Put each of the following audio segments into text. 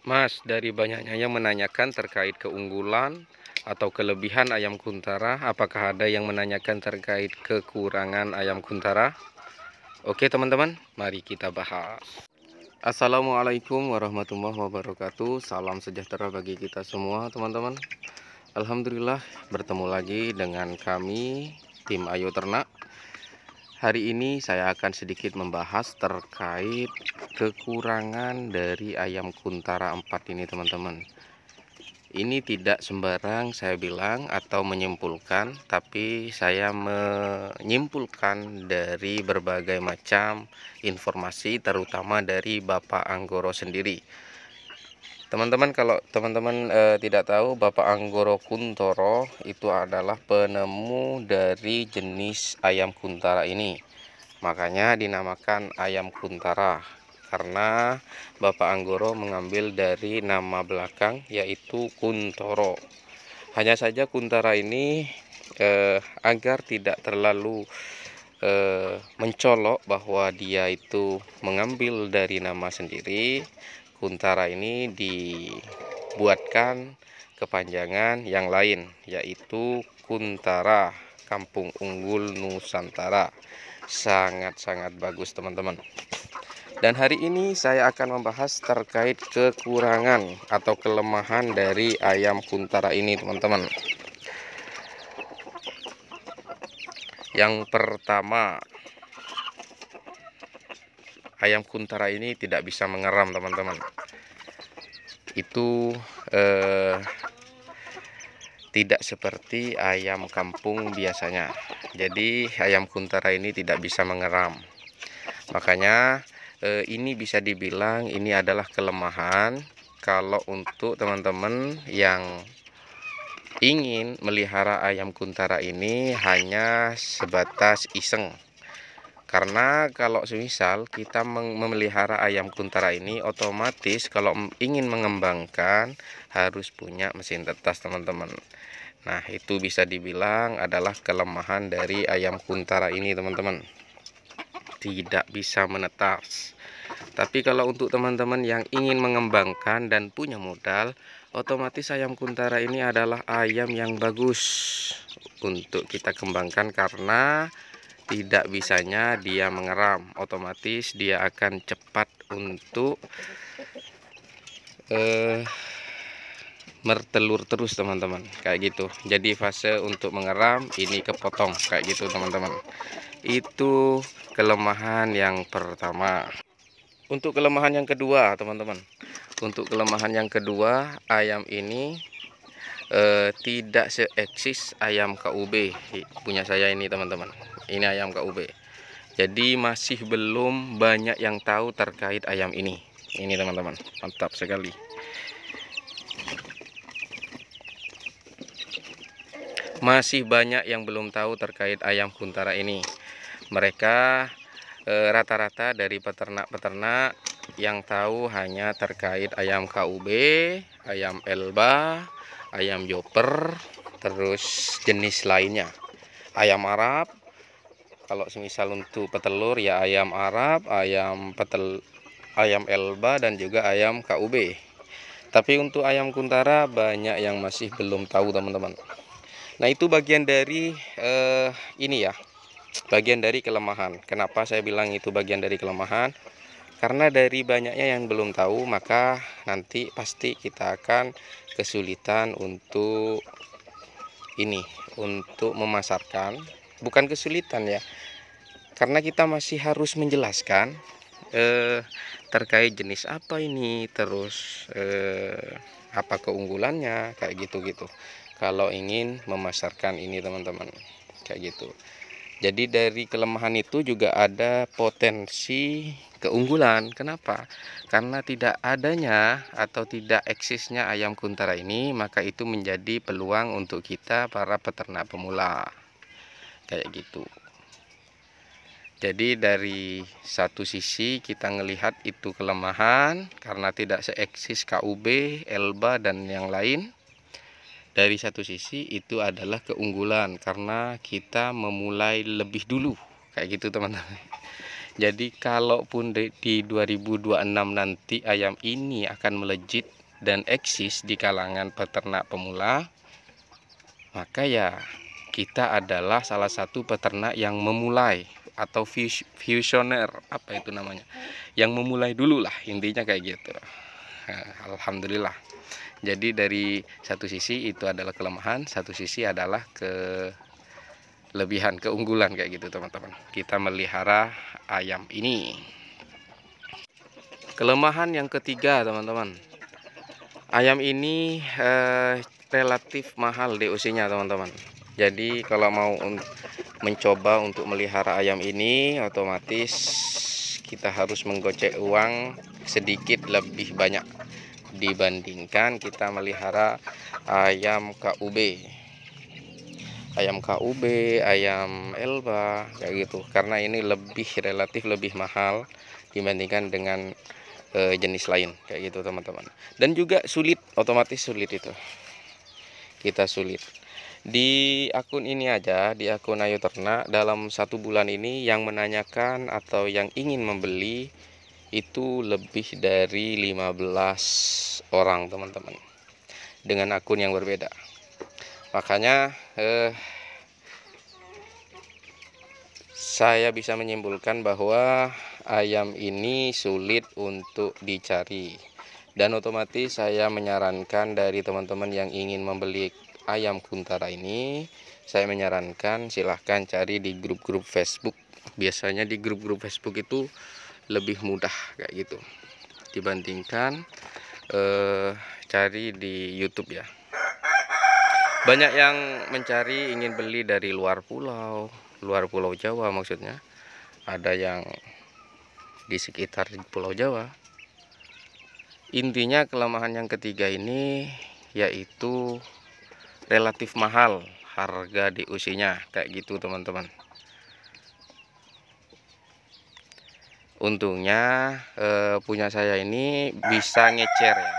Mas, dari banyaknya yang menanyakan terkait keunggulan atau kelebihan ayam kuntara, apakah ada yang menanyakan terkait kekurangan ayam kuntara? Oke teman-teman, mari kita bahas. Assalamualaikum warahmatullahi wabarakatuh. Salam sejahtera bagi kita semua teman-teman. Alhamdulillah bertemu lagi dengan kami tim Ayo Ternak. Hari ini saya akan sedikit membahas terkait kekurangan dari ayam kuntara 4 ini teman-teman. Ini tidak sembarang saya bilang atau menyimpulkan, tapi saya menyimpulkan dari berbagai macam informasi, terutama dari Bapak Anggoro sendiri. Teman-teman, kalau teman-teman tidak tahu, Bapak Anggoro Kuntoro itu adalah penemu dari jenis ayam kuntara ini. Makanya dinamakan ayam kuntara, karena Bapak Anggoro mengambil dari nama belakang yaitu Kuntoro. Hanya saja kuntara ini agar tidak terlalu mencolok bahwa dia itu mengambil dari nama sendiri, kuntara ini dibuatkan kepanjangan yang lain, yaitu Kuntara Kampung Unggul Nusantara. Sangat-sangat bagus teman-teman. Dan hari ini saya akan membahas terkait kekurangan atau kelemahan dari ayam kuntara ini teman-teman. Yang pertama, ayam kuntara ini tidak bisa mengeram teman-teman. Itu tidak seperti ayam kampung biasanya. Jadi ayam kuntara ini tidak bisa mengeram. Makanya ini bisa dibilang ini adalah kelemahan kalau untuk teman-teman yang ingin melihara ayam kuntara ini hanya sebatas iseng. Karena kalau semisal kita memelihara ayam kuntara ini, otomatis kalau ingin mengembangkan harus punya mesin tetas teman-teman. Nah, itu bisa dibilang adalah kelemahan dari ayam kuntara ini teman-teman. Tidak bisa menetas. Tapi kalau untuk teman-teman yang ingin mengembangkan dan punya modal, otomatis ayam kuntara ini adalah ayam yang bagus untuk kita kembangkan, karena tidak bisanya dia mengeram. Otomatis dia akan cepat untuk bertelur terus teman-teman, kayak gitu. Jadi fase untuk mengeram ini kepotong kayak gitu teman-teman. Itu kelemahan yang pertama. Untuk kelemahan yang kedua teman-teman, untuk kelemahan yang kedua, ayam ini tidak seeksis ayam KUB punya saya ini teman-teman. Ini ayam KUB, jadi masih belum banyak yang tahu terkait ayam ini teman-teman. Mantap sekali. Masih banyak yang belum tahu terkait ayam kuntara ini. Mereka rata-rata dari peternak-peternak yang tahu hanya terkait ayam KUB, ayam Elba, ayam Joper, terus jenis lainnya. Ayam Arab, kalau semisal untuk petelur ya ayam Arab, ayam Elba, dan juga ayam KUB. Tapi untuk ayam kuntara banyak yang masih belum tahu teman-teman. Nah, itu bagian dari ini ya, bagian dari kelemahan. Kenapa saya bilang itu bagian dari kelemahan? Karena dari banyaknya yang belum tahu, maka nanti pasti kita akan kesulitan untuk memasarkan. Bukan kesulitan ya, karena kita masih harus menjelaskan terkait jenis apa ini, terus apa keunggulannya, kayak gitu-gitu. Kalau ingin memasarkan ini teman-teman, kayak gitu. Jadi dari kelemahan itu juga ada potensi keunggulan. Kenapa? Karena tidak adanya atau tidak eksisnya ayam kuntara ini, maka itu menjadi peluang untuk kita para peternak pemula, kayak gitu. Jadi dari satu sisi kita melihat itu kelemahan karena tidak seeksis KUB, Elba, dan yang lain. Dari satu sisi itu adalah keunggulan karena kita memulai lebih dulu, kayak gitu teman-teman. Jadi kalaupun di 2026 nanti ayam ini akan melejit dan eksis di kalangan peternak pemula, maka ya kita adalah salah satu peternak yang memulai atau visioner, apa itu namanya, yang memulai dulu lah, intinya kayak gitu. Nah, alhamdulillah. Jadi dari satu sisi itu adalah kelemahan, satu sisi adalah kelebihan, keunggulan kayak gitu teman-teman. Kita melihara ayam ini. Kelemahan yang ketiga teman-teman, ayam ini relatif mahal DOC-nya teman-teman. Jadi kalau mau mencoba untuk melihara ayam ini, otomatis kita harus menggocek uang sedikit lebih banyak dibandingkan kita melihara ayam KUB. Ayam KUB, ayam Elba kayak gitu. Karena ini relatif lebih mahal dibandingkan dengan jenis lain kayak gitu teman-teman. Dan juga sulit, otomatis sulit itu. Kita sulit. Di akun ini aja, di akun Ayo Ternak, dalam 1 bulan ini yang menanyakan atau yang ingin membeli itu lebih dari 15 orang teman-teman, dengan akun yang berbeda. Makanya saya bisa menyimpulkan bahwa ayam ini sulit untuk dicari. Dan otomatis saya menyarankan dari teman-teman yang ingin membeli ayam kuntara ini, saya menyarankan silahkan cari di grup-grup Facebook. Biasanya di grup-grup Facebook itu lebih mudah kayak gitu dibandingkan cari di YouTube ya. Banyak yang mencari ingin beli dari luar pulau Jawa maksudnya. Ada yang di sekitar Pulau Jawa. Intinya kelemahan yang ketiga ini yaitu relatif mahal harga DOC-nya kayak gitu teman-teman. Untungnya punya saya ini bisa ngecer ya.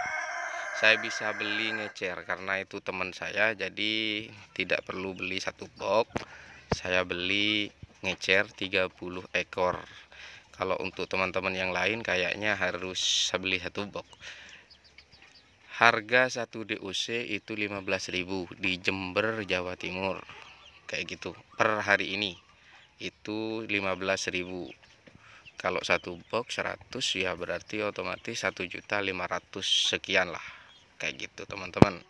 Saya bisa beli ngecer karena itu teman saya, jadi tidak perlu beli 1 box. Saya beli ngecer 30 ekor. Kalau untuk teman-teman yang lain kayaknya harus beli 1 box. Harga 1 DOC itu 15.000 di Jember, Jawa Timur. Kayak gitu. Per hari ini itu 15.000. Kalau 1 box 100 ya berarti otomatis 1.500.000 sekian lah. Kayak gitu teman-teman.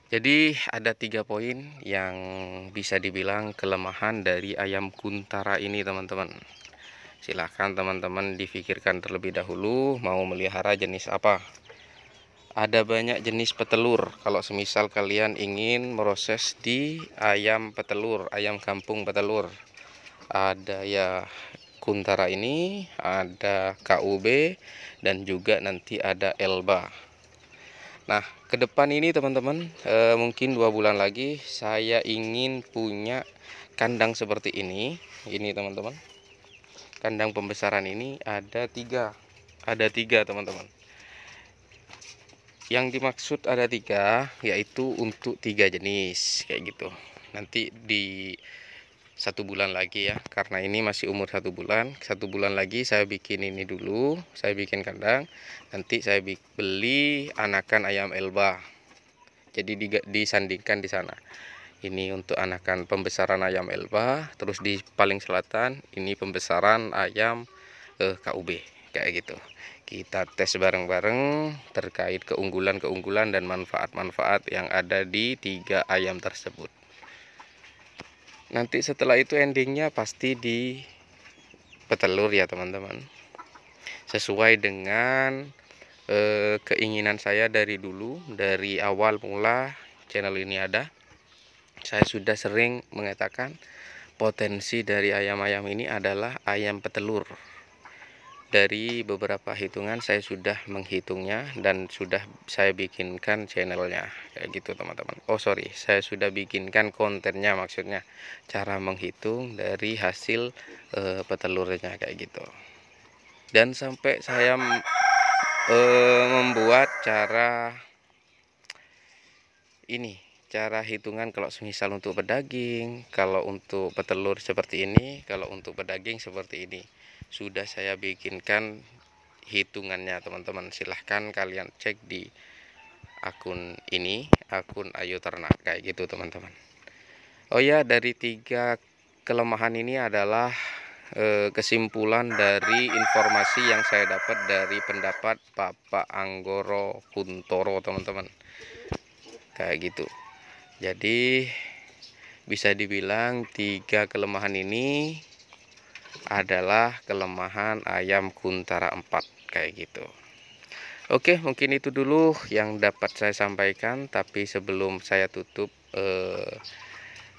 Jadi ada 3 poin yang bisa dibilang kelemahan dari ayam kuntara ini teman-teman. Silahkan teman-teman difikirkan terlebih dahulu mau melihara jenis apa. Ada banyak jenis petelur. Kalau semisal kalian ingin meroses di ayam petelur, ayam kampung petelur, ada ya kuntara ini, ada KUB, dan juga nanti ada Elba. Nah, ke depan ini teman-teman, mungkin 2 bulan lagi saya ingin punya kandang seperti ini. Ini teman-teman, kandang pembesaran ini ada 3 teman-teman. Yang dimaksud ada 3 yaitu untuk 3 jenis kayak gitu. Nanti di 1 bulan lagi ya, karena ini masih umur 1 bulan. 1 bulan lagi saya bikin ini dulu, saya bikin kandang. Nanti saya beli anakan ayam Elba. Jadi disandingkan di sana. Ini untuk anakan pembesaran ayam Elba, terus di paling selatan ini pembesaran ayam KUB kayak gitu. Kita tes bareng-bareng terkait keunggulan-keunggulan dan manfaat-manfaat yang ada di 3 ayam tersebut. Nanti setelah itu endingnya pasti di petelur ya teman-teman. Sesuai dengan keinginan saya dari dulu, dari awal mula channel ini ada. Saya sudah sering mengatakan potensi dari ayam-ayam ini adalah ayam petelur. Dari beberapa hitungan saya sudah menghitungnya dan sudah saya bikinkan channelnya kayak gitu teman-teman. Oh sorry, saya sudah bikinkan kontennya, maksudnya cara menghitung dari hasil petelurnya kayak gitu. Dan sampai saya membuat cara hitungan kalau semisal untuk pedaging, kalau untuk petelur seperti ini, kalau untuk pedaging seperti ini. Sudah saya bikinkan hitungannya teman-teman. Silahkan kalian cek di akun ini, akun Ayu Ternak kayak gitu teman-teman. Oh ya, dari 3 kelemahan ini adalah kesimpulan dari informasi yang saya dapat dari pendapat Bapak Anggoro Kuntoro teman-teman, kayak gitu. Jadi bisa dibilang 3 kelemahan ini adalah kelemahan ayam Kuntara 4 kayak gitu. Oke, mungkin itu dulu yang dapat saya sampaikan, tapi sebelum saya tutup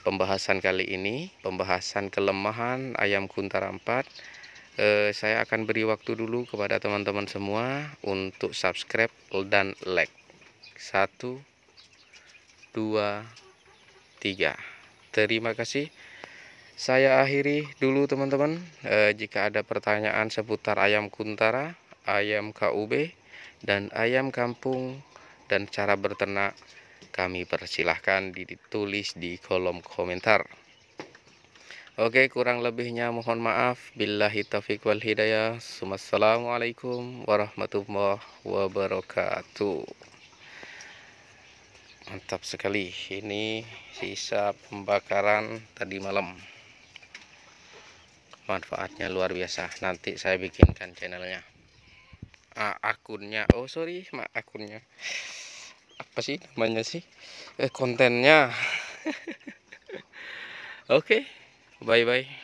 pembahasan kali ini, pembahasan kelemahan ayam Kuntara 4, saya akan beri waktu dulu kepada teman-teman semua untuk subscribe dan like. 1, 2, 3. Terima kasih. Saya akhiri dulu teman-teman. Jika ada pertanyaan seputar ayam Kuntara, ayam KUB, dan ayam kampung dan cara berternak, kami persilahkan ditulis di kolom komentar. Oke, kurang lebihnya mohon maaf. Billahi taufiq wal hidayah. Assalamualaikum warahmatullahi wabarakatuh. Mantap sekali. Ini sisa pembakaran tadi malam. Manfaatnya luar biasa. Nanti saya bikinkan channelnya. Akunnya. Oh sorry, akunnya. Apa sih namanya sih? Kontennya. Oke, bye bye.